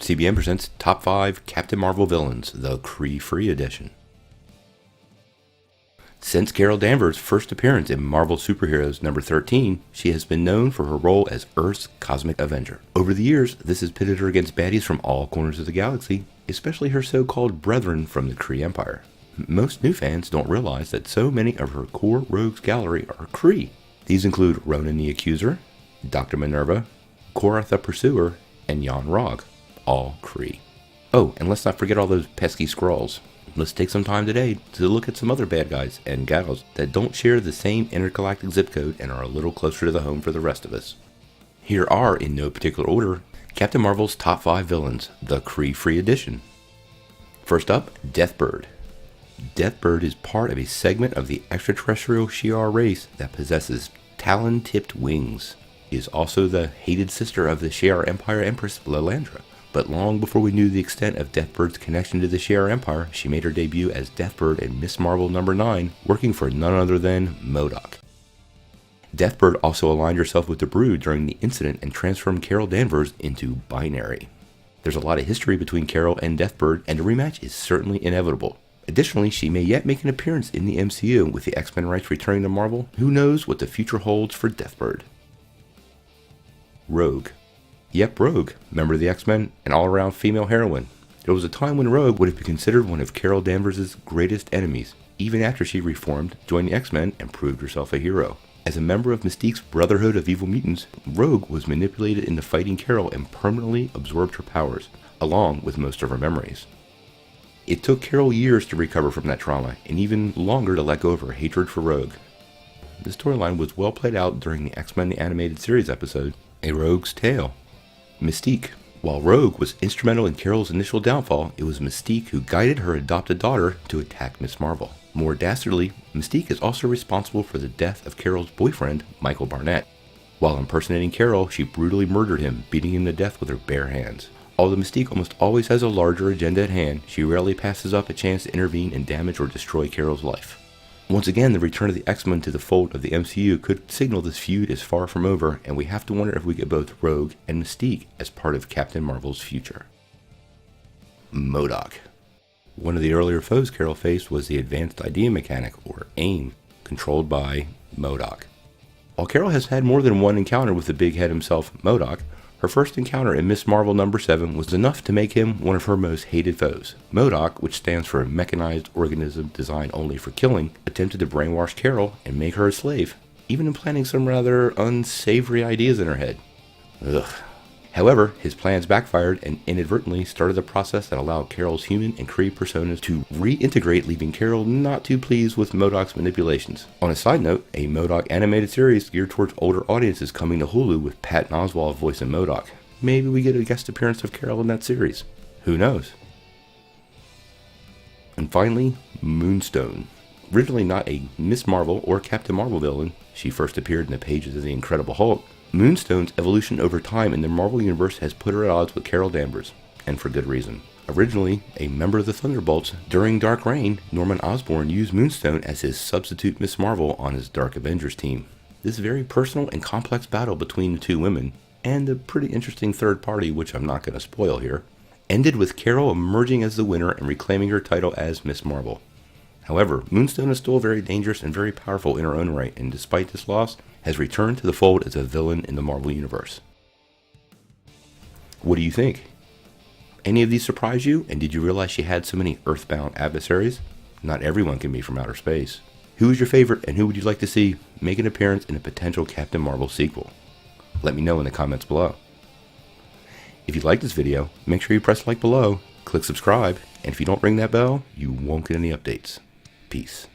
CBN presents Top 5 Captain Marvel Villains, the Kree Free Edition. Since Carol Danver's first appearance in Marvel Superheroes number 13, she has been known for her role as Earth's Cosmic Avenger. Over the years, this has pitted her against baddies from all corners of the galaxy, especially her so-called brethren from the Kree Empire. Most new fans don't realize that so many of her core rogues gallery are Kree. These include Ronan the Accuser, Dr. Minerva, Korath the Pursuer, and Yon-Rogg, all Kree. Oh, and let's not forget all those pesky Skrulls. Let's take some time today to look at some other bad guys and gals that don't share the same intergalactic zip code and are a little closer to the home for the rest of us. Here are, in no particular order, Captain Marvel's top 5 villains, the Kree Free Edition. First up, Deathbird. Deathbird is part of a segment of the extraterrestrial Shi'ar race that possesses talon-tipped wings. She is also the hated sister of the Shi'ar Empire Empress Lilandra. But long before we knew the extent of Deathbird's connection to the Shi'ar Empire, she made her debut as Deathbird in Miss Marvel number 9, working for none other than MODOK. Deathbird also aligned herself with the Brood during the incident and transformed Carol Danver into Binary. There's a lot of history between Carol and Deathbird, and a rematch is certainly inevitable. Additionally, she may yet make an appearance in the MCU, with the X-Men rights returning to Marvel. Who knows what the future holds for Deathbird? Rogue. Yep, Rogue, member of the X-Men, an all-around female heroine. There was a time when Rogue would have been considered one of Carol Danvers' greatest enemies, even after she reformed, joined the X-Men, and proved herself a hero. As a member of Mystique's Brotherhood of Evil Mutants, Rogue was manipulated into fighting Carol and permanently absorbed her powers, along with most of her memories. It took Carol years to recover from that trauma, and even longer to let go of her hatred for Rogue. The storyline was well played out during the X-Men the Animated Series episode, A Rogue's Tale. Mystique. While Rogue was instrumental in Carol's initial downfall, it was Mystique who guided her adopted daughter to attack Miss Marvel. More dastardly, Mystique is also responsible for the death of Carol's boyfriend, Michael Barnett. While impersonating Carol, she brutally murdered him, beating him to death with her bare hands. Although Mystique almost always has a larger agenda at hand, she rarely passes up a chance to intervene and damage or destroy Carol's life. Once again, the return of the X-Men to the fold of the MCU could signal this feud is far from over, and we have to wonder if we get both Rogue and Mystique as part of Captain Marvel's future. MODOK. One of the earlier foes Carol faced was the Advanced Idea Mechanic, or AIM, controlled by MODOK. While Carol has had more than one encounter with the big head himself, MODOK, her first encounter in Miss Marvel number 7 was enough to make him one of her most hated foes. MODOK, which stands for a mechanized organism designed only for killing, attempted to brainwash Carol and make her a slave, even implanting some rather unsavory ideas in her head. Ugh. However, his plans backfired and inadvertently started the process that allowed Carol's human and Kree personas to reintegrate, leaving Carol not too pleased with MODOK's manipulations. On a side note, a MODOK animated series geared towards older audiences coming to Hulu with Patton Oswalt voicing MODOK. Maybe we get a guest appearance of Carol in that series. Who knows? And finally, Moonstone. Originally not a Miss Marvel or Captain Marvel villain, she first appeared in the pages of the Incredible Hulk. Moonstone's evolution over time in the Marvel Universe has put her at odds with Carol Danvers, and for good reason. Originally a member of the Thunderbolts, during Dark Reign, Norman Osborn used Moonstone as his substitute Miss Marvel on his Dark Avengers team. This very personal and complex battle between the two women, and a pretty interesting third party which I'm not going to spoil here, ended with Carol emerging as the winner and reclaiming her title as Miss Marvel. However, Moonstone is still very dangerous and very powerful in her own right, and despite this loss, has returned to the fold as a villain in the Marvel Universe. What do you think? Any of these surprise you, and did you realize she had so many earthbound adversaries? Not everyone can be from outer space. Who is your favorite, and who would you like to see make an appearance in a potential Captain Marvel sequel? Let me know in the comments below. If you like this video, make sure you press like below, click subscribe, and if you don't ring that bell, you won't get any updates. Peace.